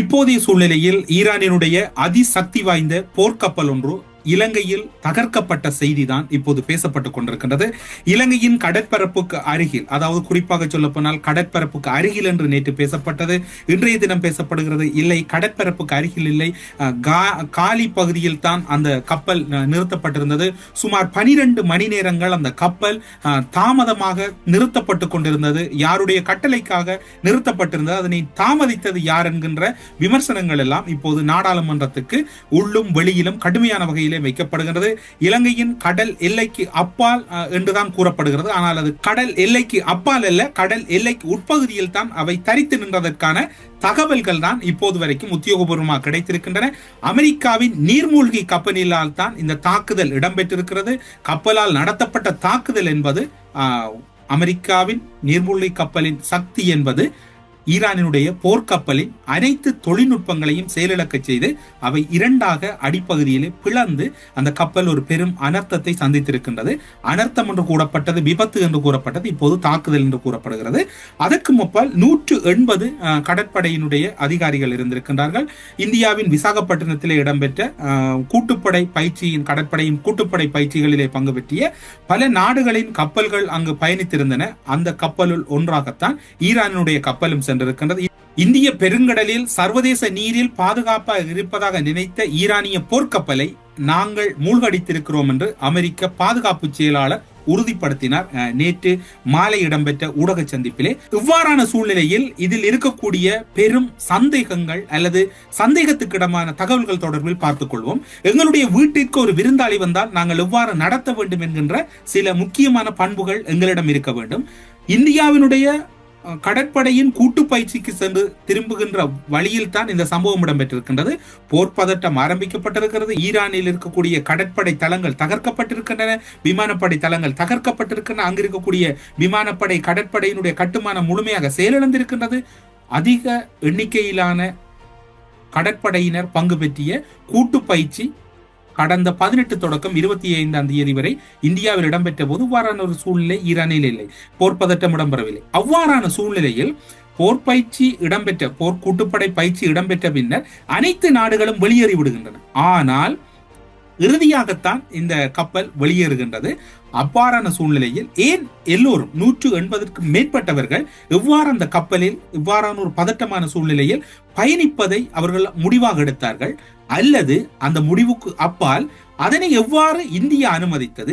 இப்போதைய சூழ்நிலையில் ஈரானினுடைய அதிசக்தி வாய்ந்த போர்க்கப்பல் ஒன்று இலங்கையில் தகர்க்கப்பட்ட செய்திதான் இப்போது பேசப்பட்டுக் கொண்டிருக்கின்றது. இலங்கையின் கடற்பரப்புக்கு அருகில், அதாவது குறிப்பாக சொல்ல போனால் கடற்பரப்புக்கு அருகில் என்று நேற்று பேசப்பட்டது. இன்றைய தினம் பேசப்படுகிறது இல்லை, கடற்பரப்புக்கு அருகில் இல்லை, காலி பகுதியில் தான் அந்த கப்பல் நிறுத்தப்பட்டிருந்தது. சுமார் 12 மணி நேரங்கள் அந்த கப்பல் தாமதமாக நிறுத்தப்பட்டு கொண்டிருந்தது. யாருடைய கட்டளைக்காக நிறுத்தப்பட்டிருந்தது, அதனை தாமதித்தது யார் என்கின்ற விமர்சனங்கள் எல்லாம் இப்போது நாடாளுமன்றத்துக்கு உள்ளும் வெளியிலும் கடுமையான வகையில் வைக்கப்படுகிறது. இலங்கையின் கடல் எல்லைக்கு அப்பால் என்றுதான் கூறப்படுகிறது. ஆனால் அது கடல் எல்லைக்கு அப்பால் அல்ல, கடல் எல்லைக்கு உட்பகுதியில் தான் அவை தரித்து நின்றதற்கான தகவல்கள் தான் இப்போது வரைக்கும் உத்தியோகபூர்வமாக கிடைத்திருக்கின்றன. அமெரிக்காவின் நீர்மூழ்கி கப்பலினால் தான் இந்த தாக்குதல் இடம்பெற்றிருக்கிறது. கப்பலால் நடத்தப்பட்ட தாக்குதல் என்பது அமெரிக்காவின் நீர்மூழ்கி கப்பலின் சக்தி என்பது ஈரானினுடைய போர்க்கப்பலின் அனைத்து தொழில்நுட்பங்களையும் செயலிழக்க செய்து அவை இரண்டாக அடிப்பகுதியிலே பிளந்து அந்த கப்பல் ஒரு பெரும் அனர்த்தத்தை சந்தித்திருக்கின்றது. அனர்த்தம் என்று கூறப்பட்டது, விபத்து என்று கூறப்பட்டது, இப்போது தாக்குதல் என்று கூறப்படுகிறது. அதற்கு முப்பால் 180 கடற்படையினுடைய அதிகாரிகள் இருந்திருக்கின்றார்கள். இந்தியாவின் விசாகப்பட்டினத்திலே இடம்பெற்ற கூட்டுப்படை பயிற்சியின் கடற்படையின் கூட்டுப்படை பயிற்சிகளிலே பங்கு பெற்றிய பல நாடுகளின் கப்பல்கள் அங்கு பயணித்திருந்தன. அந்த கப்பலுள் ஒன்றாகத்தான் ஈரானுடைய கப்பலும் சென்றிருக்கின்றது. இந்திய பெருங்கடலில் சர்வதேச நீரில் பாதுகாப்பாக இருப்பதாக நினைத்த ஈரானிய போர்க்கப்பலை நாங்கள் மூழ்கடித்திருக்கிறோம் என்று அமெரிக்க பாதுகாப்பு செயலாளர் உறுதிப்படுத்தினார் நேற்று மாலை இடம்பெற்ற ஊடக சந்திப்பிலே. இவ்வாறான சூழ்நிலையில் இதில் இருக்கக்கூடிய பெரும் சந்தேகங்கள் அல்லது சந்தேகத்துக்கிடமான தகவல்கள் தொடர்பில் பார்த்துக் கொள்வோம். எங்களுடைய வீட்டிற்கு ஒரு விருந்தாளி வந்தால் நாங்கள் எவ்வாறு நடத்த வேண்டும் என்கின்ற சில முக்கியமான பண்புகள் எங்களிடம் இருக்க வேண்டும். இந்தியாவினுடைய கடற்படையின் கூட்டு பயிற்சிக்கு சென்று திரும்புகின்ற வழியில் தான் இந்த சம்பவம் இடம்பெற்றிருக்கின்றது. போர் பதட்டம் ஆரம்பிக்கப்பட்டிருக்கிறது. ஈரானில் இருக்கக்கூடிய கடற்படை தளங்கள் தகர்க்கப்பட்டிருக்கின்றன, விமானப்படை தளங்கள் தகர்க்கப்பட்டிருக்கின்றன. அங்கு இருக்கக்கூடிய விமானப்படை கடற்படையினுடைய கட்டுமானம் முழுமையாக செயலிழந்திருக்கின்றது. அதிக எண்ணிக்கையிலான கடற்படையினர் பங்கு பெற்றிய கூட்டு பயிற்சி கடந்த 18 தொடக்கம் 25ஆம் தேதி வரை இந்தியாவில் இடம்பெற்ற போது இவ்வாறான ஒரு சூழ்நிலை ஈரானில் இல்லை, போர் பதட்டம் இடம்பெறவில்லை. அவ்வாறான சூழ்நிலையில் போர் பயிற்சி இடம்பெற்ற போர் கூட்டுப்படை பயிற்சி இடம்பெற்ற பின்னர் அனைத்து நாடுகளும் வெளியேறி விடுகின்றன. ஆனால் இறுதியாகத்தான் இந்த கப்பல் வெளியேறுகின்றது. அவ்வாறான சூழ்நிலையில் ஏன் எல்லோரும் 180க்கும் மேற்பட்டவர்கள் எவ்வாறு அந்த கப்பலில் இவ்வாறான ஒரு பதட்டமான சூழ்நிலையில் பயணிப்பதை அவர்கள் முடிவாக எடுத்தார்கள், அல்லது அந்த முடிவுக்கு அப்பால் அதனை எவ்வாறு இந்தியா அனுமதித்தது,